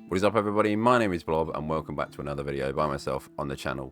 What is up, everybody? My name is Blob and welcome back to another video by myself on the channel.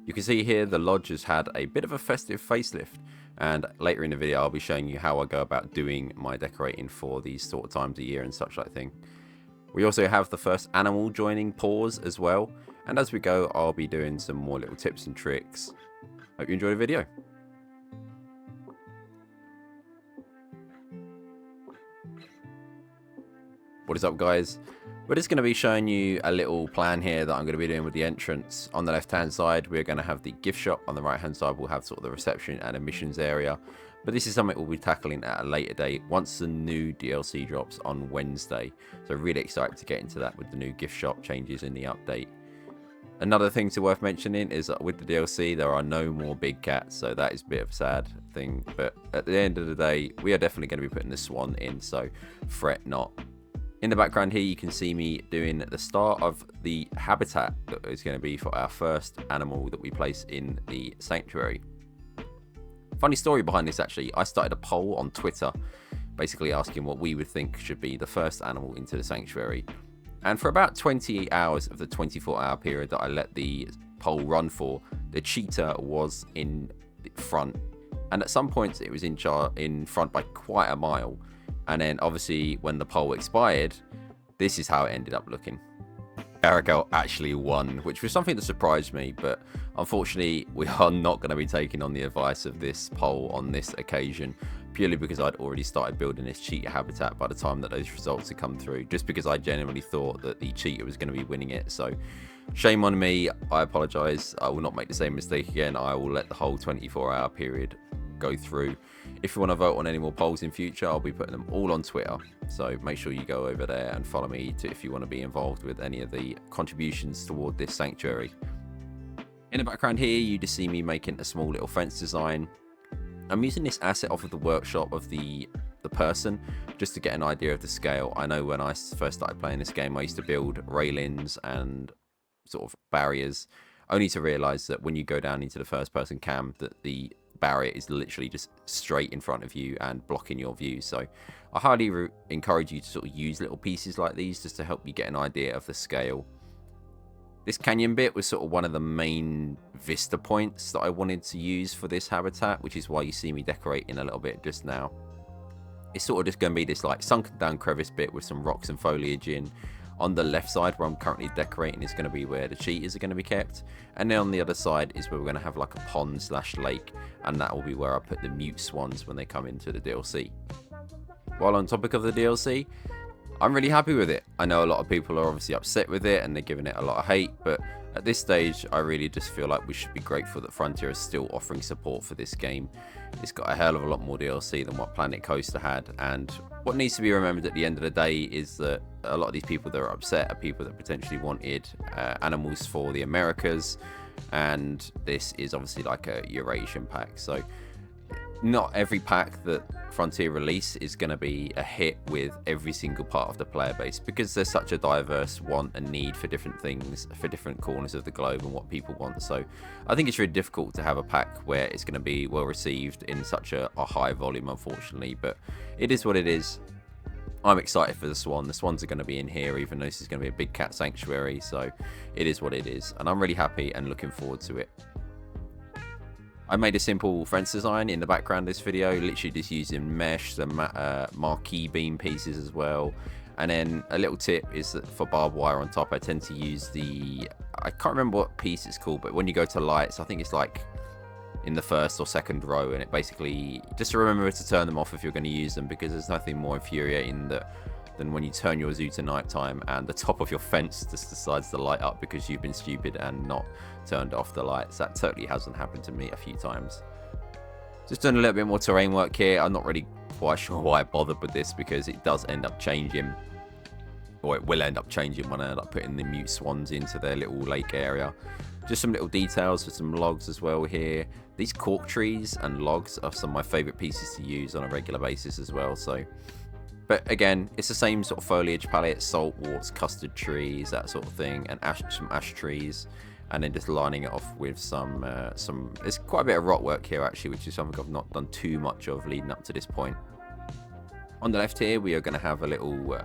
You can see here the lodge has had a bit of a festive facelift, and later in the video I'll be showing you how I go about doing my decorating for these sort of times of year and such like thing. We also have the first animal joining P.A.W.S as well, and as we go I'll be doing some more little tips and tricks. Hope you enjoy the video. What is up, guys? We're just going to be showing you a little plan here that I'm going to be doing with the entrance. On the left hand side we're going to have the gift shop, on the right hand side we'll have sort of the reception and admissions area, but this is something we'll be tackling at a later date once the new DLC drops on Wednesday. So really excited to get into that with the new gift shop changes in the update. Another thing to worth mentioning is that with the DLC there are no more big cats, so that is a bit of a sad thing, but at the end of the day we are definitely going to be putting the swan in, so fret not. In the background here you can see me doing the start of the habitat that is going to be for our first animal that we place in the sanctuary. Funny story behind this actually, I started a poll on Twitter basically asking what we would think should be the first animal into the sanctuary. And for about 20 hours of the 24-hour period that I let the poll run for, the cheetah was in front. And at some points it was in front by quite a mile. And then obviously when the poll expired, this is how it ended up looking. Caracal actually won, which was something that surprised me, but unfortunately we are not going to be taking on the advice of this poll on this occasion, purely because I'd already started building this cheetah habitat by the time that those results had come through, just because I genuinely thought that the cheetah was going to be winning it. So shame on me, I apologize. I will not make the same mistake again. I will let the whole 24-hour period go through. If you want to vote on any more polls in future, I'll be putting them all on Twitter, so make sure you go over there and follow me if you want to be involved with any of the contributions toward this sanctuary. In the background here you just see me making a small little fence design. I'm using this asset off of the workshop of the person just to get an idea of the scale. I know when I first started playing this game I used to build railings and sort of barriers, only to realize that when you go down into the first person cam that the barrier is literally just straight in front of you and blocking your view. So I highly encourage you to sort of use little pieces like these just to help you get an idea of the scale. This canyon bit was sort of one of the main vista points that I wanted to use for this habitat, which is why you see me decorating a little bit just now. It's sort of just going to be this like sunken down crevice bit with some rocks and foliage in. On the left side where I'm currently decorating is going to be where the cheetahs are going to be kept, and then on the other side is where we're going to have like a pond slash lake, and that will be where I put the mute swans when they come into the DLC. While on topic of the DLC, I'm really happy with it. I know a lot of people are obviously upset with it and they're giving it a lot of hate, but at this stage I really just feel like we should be grateful that Frontier is still offering support for this game. It's got a hell of a lot more DLC than what Planet Coaster had, and what needs to be remembered at the end of the day is that a lot of these people that are upset are people that potentially wanted animals for the Americas, and this is obviously like a Eurasian pack, so not every pack that Frontier release is going to be a hit with every single part of the player base, because there's such a diverse want and need for different things for different corners of the globe and what people want. So I think it's really difficult to have a pack where it's going to be well received in such a high volume, unfortunately, but it is what it is. I'm excited for the swan. The swans are going to be in here, even though this is going to be a big cat sanctuary, so it is what it is, and I'm really happy and looking forward to it. I made a simple fence design in the background of this video, literally just using mesh, some marquee beam pieces as well. And then a little tip is that for barbed wire on top, I tend to use I can't remember what piece it's called, but when you go to lights, I think it's like in the first or second row, and it basically, just to remember to turn them off if you're going to use them, because there's nothing more infuriating than when you turn your zoo to nighttime and the top of your fence just decides to light up because you've been stupid and not turned off the lights. That totally hasn't happened to me a few times. Just doing a little bit more terrain work here. I'm not really quite sure why I bothered with this, because it does end up changing, or it will end up changing when I end up putting the mute swans into their little lake area. Just some little details for some logs as well here. These cork trees and logs are some of my favorite pieces to use on a regular basis as well. So, but again, it's the same sort of foliage palette: saltworts, custard trees, that sort of thing, and some ash trees. And then just lining it off with some there's quite a bit of rock work here actually, which is something I've not done too much of leading up to this point. On the left here we are going to have a little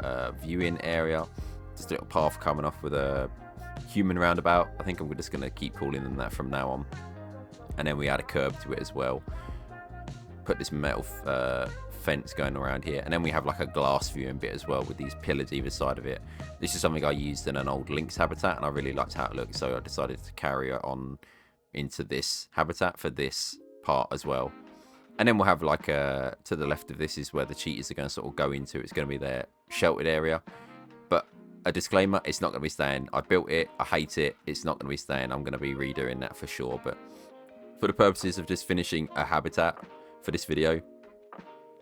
viewing area just a little path coming off with a human roundabout. I think I'm just going to keep calling them that from now on. And then we add a curb to it as well. Put this metal fence going around here, and then we have like a glass viewing bit as well with these pillars either side of it. This is something I used in an old lynx habitat, and I really liked how it looked, so I decided to carry it on into this habitat for this part as well. And then we'll have like to the left of this is where the cheetahs are going to sort of go into. It's going to be their sheltered area, but a disclaimer, it's not going to be staying. I built it, I hate it, it's not going to be staying. I'm going to be redoing that for sure, but for the purposes of just finishing a habitat for this video,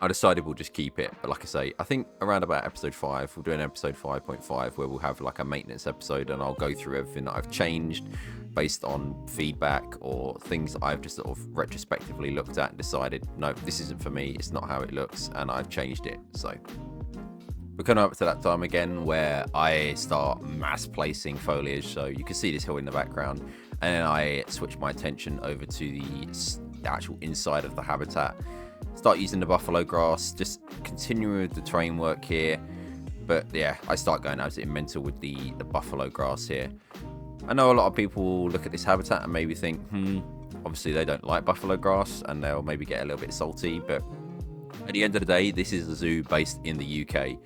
I decided we'll just keep it. But like I say, I think around about episode 5, we'll do an episode 5.5 where we'll have like a maintenance episode, and I'll go through everything that I've changed based on feedback or things that I've just sort of retrospectively looked at and decided, no, this isn't for me, it's not how it looks, and I've changed it. So we're coming up to that time again where I start mass placing foliage. So you can see this hill in the background, and then I switch my attention over to the actual inside of the habitat. Start using the buffalo grass, just continuing with the terrain work here. But yeah, I start going absolutely mental with the buffalo grass here. I know a lot of people look at this habitat and maybe think, obviously they don't like buffalo grass and they'll maybe get a little bit salty, but at the end of the day, this is a zoo based in the UK.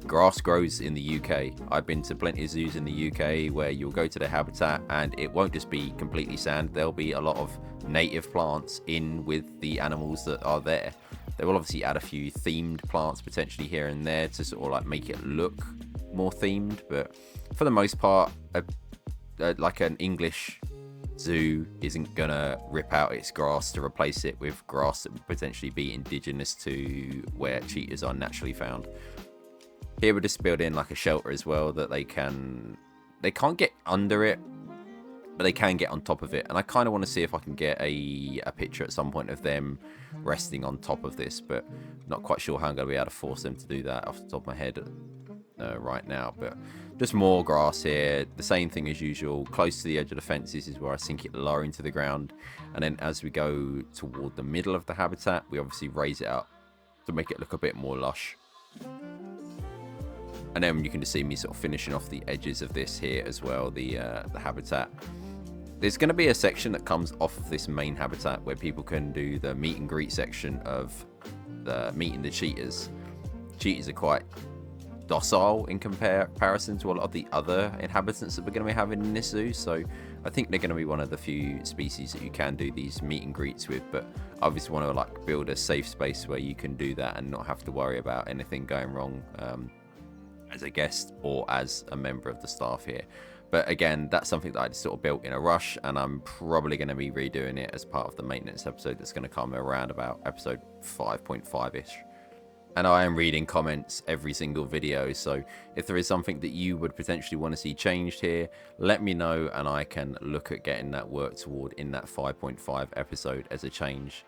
Grass grows in the UK. I've been to plenty of zoos in the UK where you'll go to their habitat and it won't just be completely sand. There'll be a lot of native plants in with the animals that are there. They will obviously add a few themed plants potentially here and there to sort of like make it look more themed, but for the most part, like an English zoo isn't gonna rip out its grass to replace it with grass that would potentially be indigenous to where cheetahs are naturally found. Here we're just building like a shelter as well that they can't get under it, but they can get on top of it. And I kind of want to see if I can get a picture at some point of them resting on top of this, but not quite sure how I'm going to be able to force them to do that off the top of my head right now. But just more grass here, the same thing as usual, close to the edge of the fences is where I sink it lower into the ground. And then as we go toward the middle of the habitat, we obviously raise it up to make it look a bit more lush. And then you can just see me sort of finishing off the edges of this here as well, the habitat. There's going to be a section that comes off of this main habitat where people can do the meet and greet section of meeting the cheetahs. Cheetahs are quite docile in comparison to a lot of the other inhabitants that we're going to be having in this zoo. So I think they're going to be one of the few species that you can do these meet and greets with. But I obviously want to like build a safe space where you can do that and not have to worry about anything going wrong as a guest or as a member of the staff here. But again, that's something that I just sort of built in a rush, and I'm probably going to be redoing it as part of the maintenance episode that's going to come around about episode 5.5-ish. And I am reading comments every single video, so if there is something that you would potentially want to see changed here, let me know and I can look at getting that worked toward in that 5.5 episode as a change.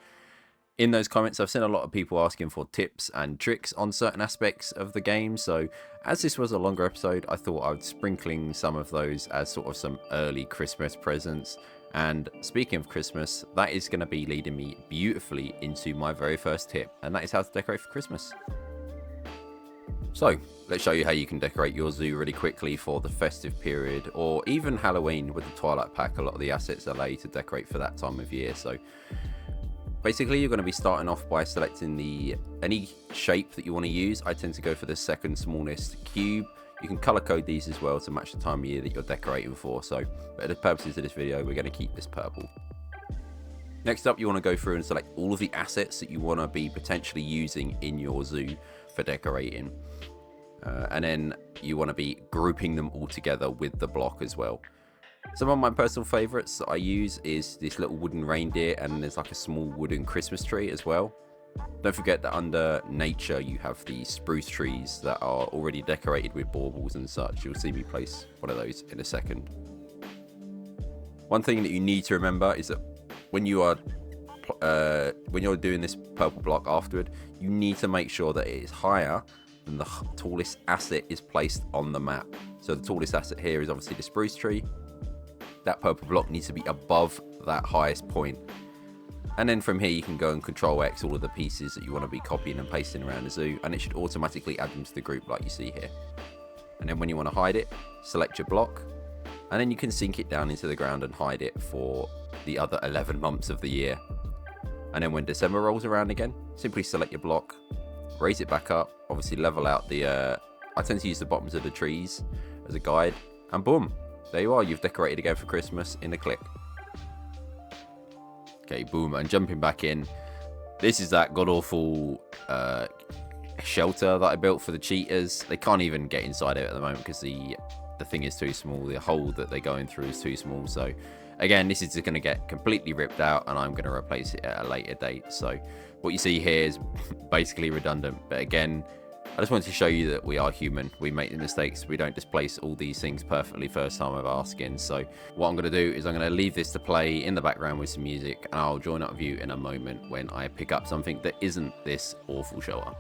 In those comments, I've seen a lot of people asking for tips and tricks on certain aspects of the game, so as this was a longer episode, I thought I would sprinkling some of those as sort of some early Christmas presents. And speaking of Christmas, that is going to be leading me beautifully into my very first tip, and that is how to decorate for Christmas. So let's show you how you can decorate your zoo really quickly for the festive period, or even Halloween with the Twilight Pack. A lot of the assets allow you to decorate for that time of year. So basically, you're going to be starting off by selecting any shape that you want to use. I tend to go for the second smallest cube. You can color code these as well to match the time of year that you're decorating for. So for the purposes of this video, we're going to keep this purple. Next up, you want to go through and select all of the assets that you want to be potentially using in your zoo for decorating. And then you want to be grouping them all together with the block as well. Some of my personal favorites that I use is this little wooden reindeer, and there's like a small wooden Christmas tree as well. Don't forget that under nature you have the spruce trees that are already decorated with baubles and such. You'll see me place one of those in a second. One thing that you need to remember is that when you're doing this purple block afterward, you need to make sure that it is higher than the tallest asset is placed on the map. So the tallest asset here is obviously the spruce tree. That purple block needs to be above that highest point. And then from here you can go and Control X all of the pieces that you want to be copying and pasting around the zoo, and it should automatically add them to the group like you see here. And then when you want to hide it, select your block, and then you can sink it down into the ground and hide it for the other 11 months of the year. And then when December rolls around again, simply select your block, raise it back up, obviously level out the, I tend to use the bottoms of the trees as a guide, and boom, there you are, you've decorated again for Christmas in a click. Okay, boom, and jumping back in, this is that god-awful shelter that I built for the cheetahs. They can't even get inside it at the moment because the thing is too small, the hole that they're going through is too small. So again, this is just going to get completely ripped out and I'm going to replace it at a later date. So what you see here is basically redundant, but again, I just wanted to show you that we are human. We make the mistakes. We don't displace all these things perfectly first time of asking. So what I'm going to do is I'm going to leave this to play in the background with some music, and I'll join up with you in a moment when I pick up something that isn't this awful shelter.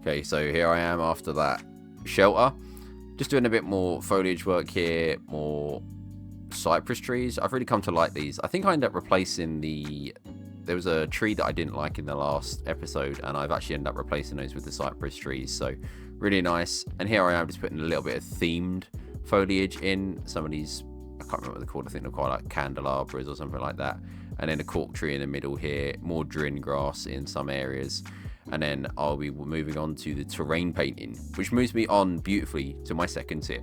Okay, so here I am after that shelter. Just doing a bit more foliage work here, more cypress trees. I've really come to like these. I think I ended up replacing there was a tree that I didn't like in the last episode, and I've actually ended up replacing those with the cypress trees. So really nice. And here I am just putting a little bit of themed foliage in. Some of these, I can't remember what they're called. I think they're called like candelabras or something like that. And then a cork tree in the middle here, more drin grass in some areas. And then I'll be moving on to the terrain painting, which moves me on beautifully to my second tip.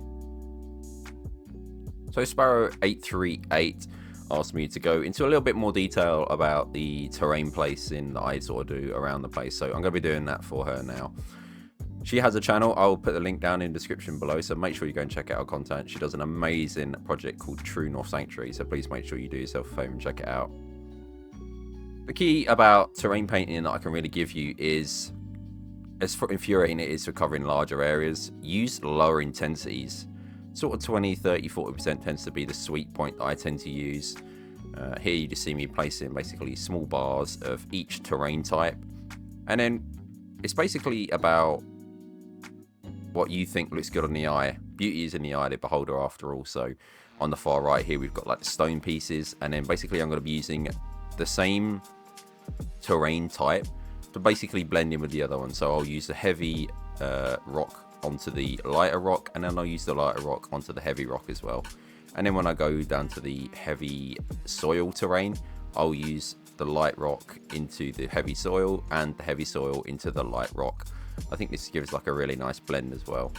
So Sparrow 838 asked me to go into a little bit more detail about the terrain placing that I sort of do around the place. So I'm going to be doing that for her now. She has a channel. I'll put the link down in the description below, so make sure you go and check out her content. She does an amazing project called True North Sanctuary, so please make sure you do yourself a favour and check it out. The key about terrain painting that I can really give you is, as infuriating it is for covering larger areas, use lower intensities. Sort of 20, 30, 40% tends to be the sweet point that I tend to use. Here you just see me placing basically small bars of each terrain type. And then it's basically about what you think looks good on the eye. Beauty is in the eye of the beholder after all. So on the far right here we've got like the stone pieces, and then basically I'm going to be using the same terrain type to basically blend in with the other one. So I'll use the heavy rock onto the lighter rock, and then I'll use the lighter rock onto the heavy rock as well. And then when I go down to the heavy soil terrain, I'll use the light rock into the heavy soil and the heavy soil into the light rock. I think this gives like a really nice blend as well.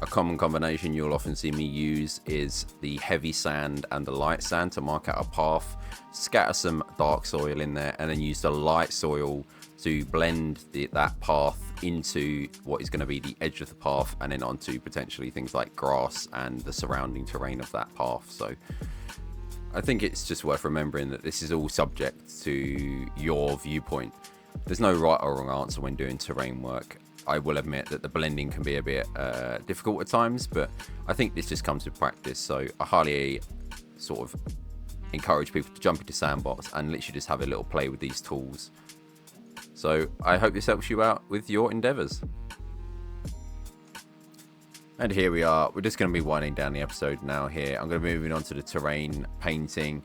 A common combination you'll often see me use is the heavy sand and the light sand to mark out a path. Scatter some dark soil in there and then use the light soil to blend that path into what is going to be the edge of the path, and then onto potentially things like grass and the surrounding terrain of that path. So I think it's just worth remembering that this is all subject to your viewpoint. There's no right or wrong answer when doing terrain work. I will admit that the blending can be a bit difficult at times, but I think this just comes with practice. So I highly sort of encourage people to jump into Sandbox and literally just have a little play with these tools. So I hope this helps you out with your endeavors. And here we are. We're just going to be winding down the episode now here. I'm going to be moving on to the terrain painting,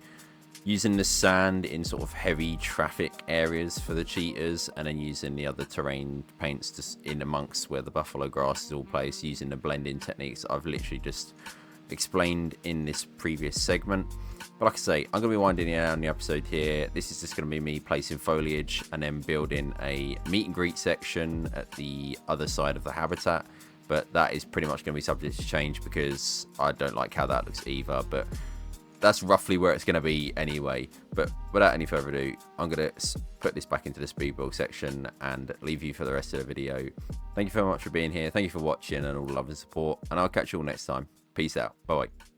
using the sand in sort of heavy traffic areas for the cheetahs, and then using the other terrain paints just in amongst where the buffalo grass is all placed, using the blending techniques I've literally just explained in this previous segment. But like I say, I'm going to be winding down the episode here. This is just going to be me placing foliage and then building a meet and greet section at the other side of the habitat. But that is pretty much going to be subject to change because I don't like how that looks either. But that's roughly where it's going to be anyway. But without any further ado, I'm going to put this back into the speed build section and leave you for the rest of the video. Thank you very much for being here. Thank you for watching and all the love and support. And I'll catch you all next time. Peace out. Bye-bye.